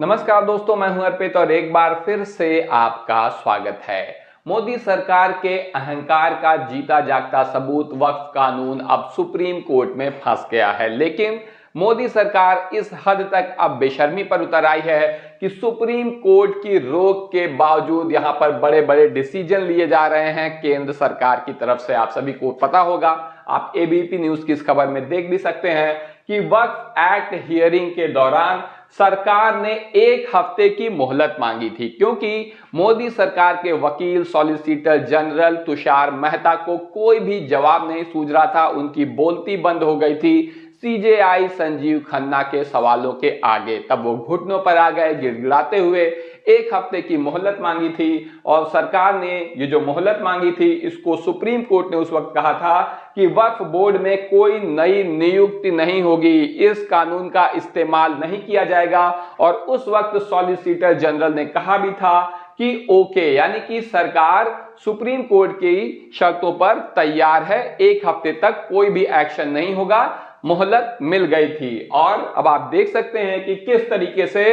नमस्कार दोस्तों, मैं हूं अर्पित और एक बार फिर से आपका स्वागत है। मोदी सरकार के अहंकार का जीता जागता सबूत वक्फ कानून अब सुप्रीम कोर्ट में फंस गया है। लेकिन मोदी सरकार इस हद तक अब बेशर्मी पर उतर आई है कि सुप्रीम कोर्ट की रोक के बावजूद यहां पर बड़े बड़े डिसीजन लिए जा रहे हैं केंद्र सरकार की तरफ से। आप सभी को पता होगा, आप एबीपी न्यूज की इस खबर में देख भी सकते हैं कि वक्फ एक्ट हियरिंग के दौरान सरकार ने एक हफ्ते की मोहलत मांगी थी, क्योंकि मोदी सरकार के वकील सॉलिसिटर जनरल तुषार मेहता को कोई भी जवाब नहीं सूझ रहा था। उनकी बोलती बंद हो गई थी सीजेआई संजीव खन्ना के सवालों के आगे। तब वो घुटनों पर आ गए गिड़गिड़ाते हुए। एक हफ्ते की मोहलत मांगी थी और सरकार ने ये जो मोहलत मांगी थी, इसको सुप्रीम कोर्ट ने उस वक्त कहा था कि वक्फ बोर्ड में कोई नई नियुक्ति नहीं होगी, इस कानून का इस्तेमाल नहीं किया जाएगा। और उस वक्त सॉलिसिटर जनरल ने कहा भी था कि ओके, यानी कि सरकार सुप्रीम कोर्ट की शर्तों पर तैयार है, एक हफ्ते तक कोई भी एक्शन नहीं होगा। मोहलत मिल गई थी और अब आप देख सकते हैं कि किस तरीके से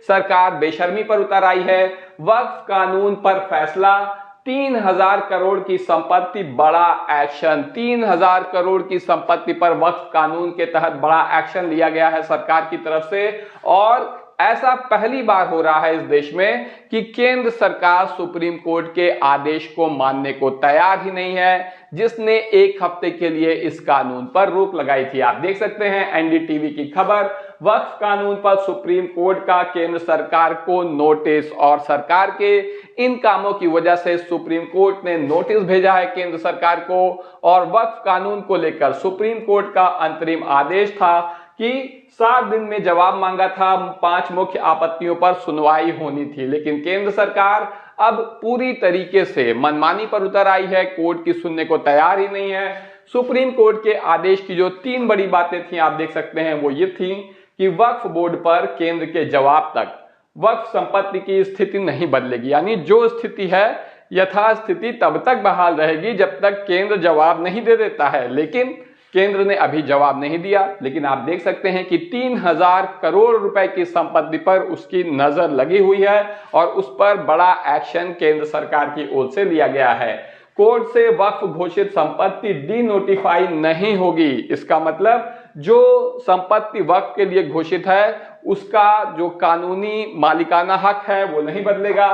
सरकार बेशर्मी पर उतर आई है। वक्फ कानून पर फैसला, 3000 करोड़ की संपत्ति, बड़ा एक्शन। 3000 करोड़ की संपत्ति पर वक्फ कानून के तहत बड़ा एक्शन लिया गया है सरकार की तरफ से। और ऐसा पहली बार हो रहा है इस देश में कि केंद्र सरकार सुप्रीम कोर्ट के आदेश को मानने को तैयार ही नहीं है, जिसने एक हफ्ते के लिए इस कानून पर रोक लगाई थी। आप देख सकते हैं एनडीटीवी की खबर, वक्फ कानून पर सुप्रीम कोर्ट का केंद्र सरकार को नोटिस। और सरकार के इन कामों की वजह से सुप्रीम कोर्ट ने नोटिस भेजा है केंद्र सरकार को। और वक्फ कानून को लेकर सुप्रीम कोर्ट का अंतरिम आदेश था कि 7 दिन में जवाब मांगा था, 5 मुख्य आपत्तियों पर सुनवाई होनी थी। लेकिन केंद्र सरकार अब पूरी तरीके से मनमानी पर उतर आई है, कोर्ट की सुनने को तैयार ही नहीं है। सुप्रीम कोर्ट के आदेश की जो 3 बड़ी बातें थी, आप देख सकते हैं, वो ये थी कि वक्फ बोर्ड पर केंद्र के जवाब तक वक्फ संपत्ति की स्थिति नहीं बदलेगी, यानी जो स्थिति है यथास्थिति तब तक बहाल रहेगी जब तक केंद्र जवाब नहीं दे देता है। लेकिन केंद्र ने अभी जवाब नहीं दिया। लेकिन आप देख सकते हैं कि 3000 करोड़ रुपए की संपत्ति पर उसकी नजर लगी हुई है और उस पर बड़ा एक्शन केंद्र सरकार की ओर से लिया गया है। कोर्ट से वक्फ घोषित संपत्ति डी नोटिफाई नहीं होगी। इसका मतलब जो संपत्ति वक्फ के लिए घोषित है उसका जो कानूनी मालिकाना हक है वो नहीं बदलेगा,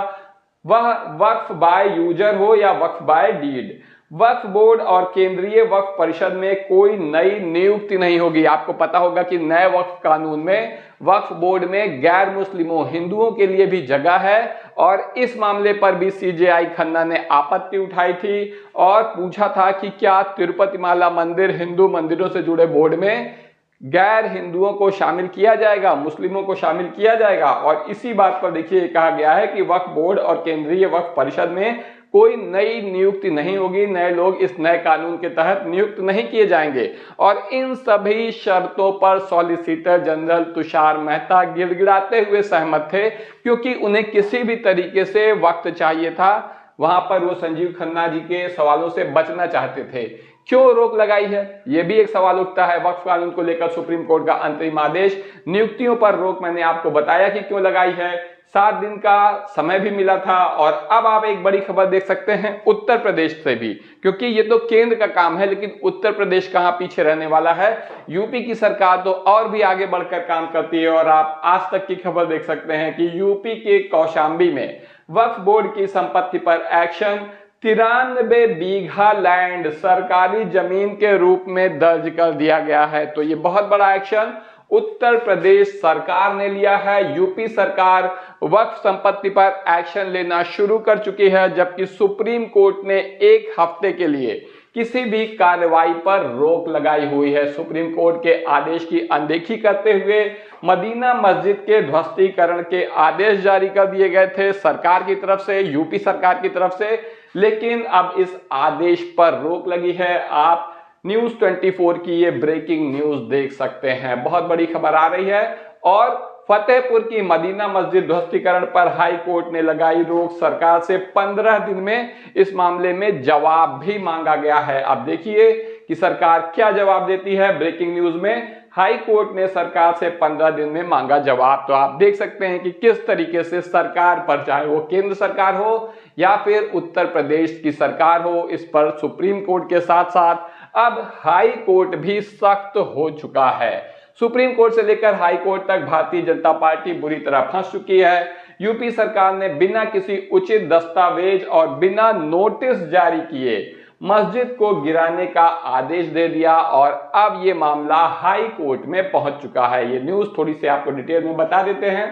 वह वक्फ बाय यूजर हो या वक्फ बाय डीड। वक्फ बोर्ड और केंद्रीय वक्फ परिषद में कोई नई नियुक्ति नहीं होगी। आपको पता होगा कि नए वक्फ कानून में वक्फ बोर्ड में गैर मुस्लिमों हिंदुओं के लिए भी जगह है। और इस मामले पर भी सीजेआई खन्ना ने आपत्ति उठाई थी और पूछा था कि क्या तिरुपति माला मंदिर हिंदू मंदिरों से जुड़े बोर्ड में गैर हिंदुओं को शामिल किया जाएगा, मुस्लिमों को शामिल किया जाएगा। और इसी बात पर देखिए कहा गया है कि वक्फ बोर्ड और केंद्रीय वक्फ परिषद में कोई नई नियुक्ति नहीं होगी, नए लोग इस नए कानून के तहत नियुक्त नहीं किए जाएंगे। और इन सभी शर्तों पर सॉलिसिटर जनरल तुषार मेहता गिड़गिड़ाते हुए सहमत थे, क्योंकि उन्हें किसी भी तरीके से वक्त चाहिए था। वहां पर वो संजीव खन्ना जी के सवालों से बचना चाहते थे। क्यों रोक लगाई है, यह भी एक सवाल उठता है। वक्फ कानून को लेकर सुप्रीम कोर्ट का अंतरिम आदेश, नियुक्तियों पर रोक मैंने आपको बताया कि क्यों लगाई है। 7 दिन का समय भी मिला था। और अब आप एक बड़ी खबर देख सकते हैं उत्तर प्रदेश से भी, क्योंकि ये तो केंद्र का काम है, लेकिन उत्तर प्रदेश कहां पीछे रहने वाला है। यूपी की सरकार तो और भी आगे बढ़कर काम करती है। और आप आज तक की खबर देख सकते हैं कि यूपी के कौशाम्बी में वक्फ बोर्ड की संपत्ति पर एक्शन। 93 बीघा लैंड सरकारी जमीन के रूप में दर्ज कर दिया गया है। तो ये बहुत बड़ा एक्शन उत्तर प्रदेश सरकार ने लिया है। यूपी सरकार वक्फ संपत्ति पर एक्शन लेना शुरू कर चुकी है, जबकि सुप्रीम कोर्ट ने एक हफ्ते के लिए किसी भी कार्रवाई पर रोक लगाई हुई है। सुप्रीम कोर्ट के आदेश की अनदेखी करते हुए मदीना मस्जिद के ध्वस्तीकरण के आदेश जारी कर दिए गए थे सरकार की तरफ से, यूपी सरकार की तरफ से। लेकिन अब इस आदेश पर रोक लगी है। आप न्यूज 24 की ये ब्रेकिंग न्यूज देख सकते हैं, बहुत बड़ी खबर आ रही है। और फतेहपुर की मदीना मस्जिद ध्वस्तीकरण पर हाई कोर्ट ने लगाई रोक। सरकार से 15 दिन में इस मामले में जवाब भी मांगा गया है। अब देखिए कि सरकार क्या जवाब देती है। ब्रेकिंग न्यूज में हाई कोर्ट ने सरकार से 15 दिन में मांगा जवाब। तो आप देख सकते हैं कि किस तरीके से सरकार पर, चाहे वो केंद्र सरकार हो या फिर उत्तर प्रदेश की सरकार हो, इस पर सुप्रीम कोर्ट के साथ साथ अब हाई कोर्ट भी सख्त हो चुका है। सुप्रीम कोर्ट से लेकर हाई कोर्ट तक भारतीय जनता पार्टी बुरी तरह फंस चुकी है। यूपी सरकार ने बिना किसी उचित दस्तावेज और बिना नोटिस जारी किए मस्जिद को गिराने का आदेश दे दिया और अब ये मामला हाई कोर्ट में पहुंच चुका है। ये न्यूज़ थोड़ी सी आपको डिटेल में बता देते हैं।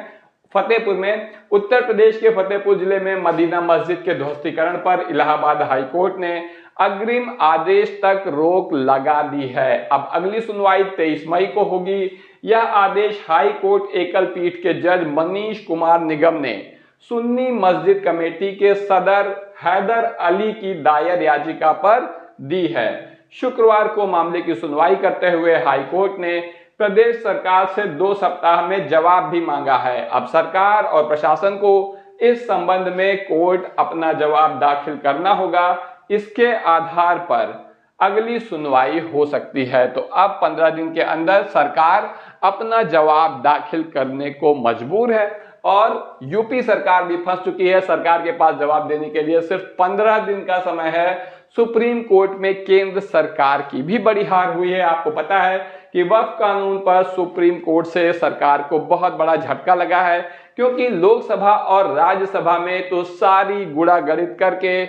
फतेहपुर में, उत्तर प्रदेश के फतेहपुर जिले में मदीना मस्जिद के ध्वस्तीकरण पर इलाहाबाद हाई कोर्ट ने अग्रिम आदेश तक रोक लगा दी है। अब अगली सुनवाई 23 मई को होगी। यह आदेश हाई कोर्ट एकल पीठ के जज मनीष कुमार निगम ने सुन्नी मस्जिद कमेटी के सदर हैदर अली की दायर याचिका पर दी है। शुक्रवार को मामले की सुनवाई करते हुए हाई कोर्ट ने प्रदेश सरकार से 2 सप्ताह में जवाब भी मांगा है। अब सरकार और प्रशासन को इस संबंध में कोर्ट अपना जवाब दाखिल करना होगा। इसके आधार पर अगली सुनवाई हो सकती है। तो अब 15 दिन के अंदर सरकार अपना जवाब दाखिल करने को मजबूर है और यूपी सरकार भी फंस चुकी है। सरकार के पास जवाब देने के लिए सिर्फ 15 दिन का समय है। सुप्रीम कोर्ट में केंद्र सरकार की भी बड़ी हार हुई है। आपको पता है कि वक्फ कानून पर सुप्रीम कोर्ट से सरकार को बहुत बड़ा झटका लगा है, क्योंकि लोकसभा और राज्यसभा में तो सारी गुड़ा गणित करके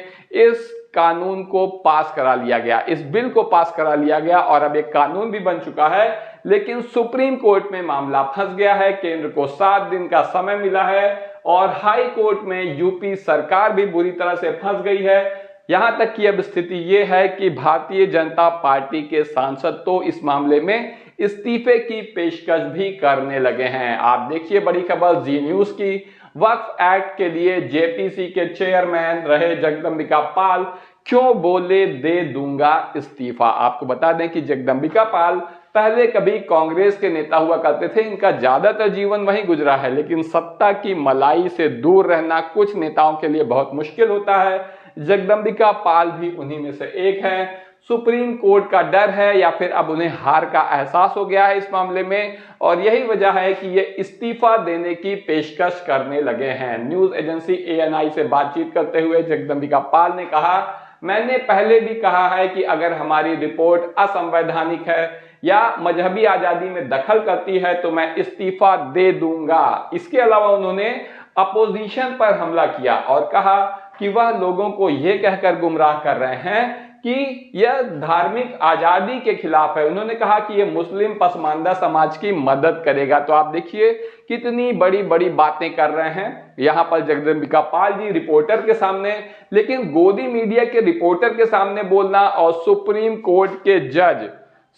इस कानून को पास करा लिया गया, इस बिल को पास करा लिया गया और अब एक कानून भी बन चुका है। लेकिन सुप्रीम कोर्ट में मामला फंस गया है। केंद्र को 7 दिन का समय मिला है और हाई कोर्ट में यूपी सरकार भी बुरी तरह से फंस गई है। यहां तक कि अब स्थिति यह है कि भारतीय जनता पार्टी के सांसद तो इस मामले में इस्तीफे की पेशकश भी करने लगे हैं। आप देखिए बड़ी खबर जी न्यूज की। वक्फ एक्ट के लिए जेपीसी के चेयरमैन रहे जगदंबिका पाल क्यों बोले दे दूंगा इस्तीफा। आपको बता दें कि जगदंबिका पाल पहले कभी कांग्रेस के नेता हुआ करते थे। इनका ज्यादातर जीवन वहीं गुजरा है, लेकिन सत्ता की मलाई से दूर रहना कुछ नेताओं के लिए बहुत मुश्किल होता है। जगदंबिका पाल भी उन्हीं में से एक हैं। सुप्रीम कोर्ट का डर है या फिर अब उन्हें हार का एहसास हो गया है इस मामले में, और यही वजह है कि ये इस्तीफा देने की पेशकश करने लगे हैं। न्यूज एजेंसी एएनआई से बातचीत करते हुए जगदंबिका पाल ने कहा, मैंने पहले भी कहा है कि अगर हमारी रिपोर्ट असंवैधानिक है या मजहबी आजादी में दखल करती है तो मैं इस्तीफा दे दूंगा। इसके अलावा उन्होंने अपोजिशन पर हमला किया और कहा कि वह लोगों को यह कहकर गुमराह कर रहे हैं कि यह धार्मिक आजादी के खिलाफ है। उन्होंने कहा कि यह मुस्लिम पसमानदा समाज की मदद करेगा। तो आप देखिए कितनी बड़ी बड़ी बातें कर रहे हैं यहां पर जगदंबिका पाल जी रिपोर्टर के सामने। लेकिन गोदी मीडिया के रिपोर्टर के सामने बोलना और सुप्रीम कोर्ट के जज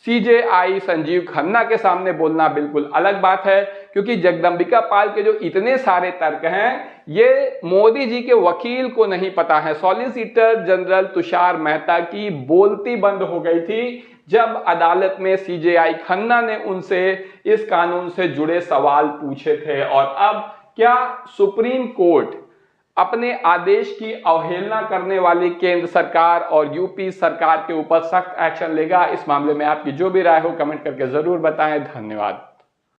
सीजेआई संजीव खन्ना के सामने बोलना बिल्कुल अलग बात है, क्योंकि जगदंबिका पाल के जो इतने सारे तर्क हैं ये मोदी जी के वकील को नहीं पता है। सॉलिसिटर जनरल तुषार मेहता की बोलती बंद हो गई थी जब अदालत में सीजेआई खन्ना ने उनसे इस कानून से जुड़े सवाल पूछे थे। और अब क्या सुप्रीम कोर्ट अपने आदेश की अवहेलना करने वाली केंद्र सरकार और यूपी सरकार के ऊपर सख्त एक्शन लेगा? इस मामले में आपकी जो भी राय हो कमेंट करके जरूर बताएं। धन्यवाद।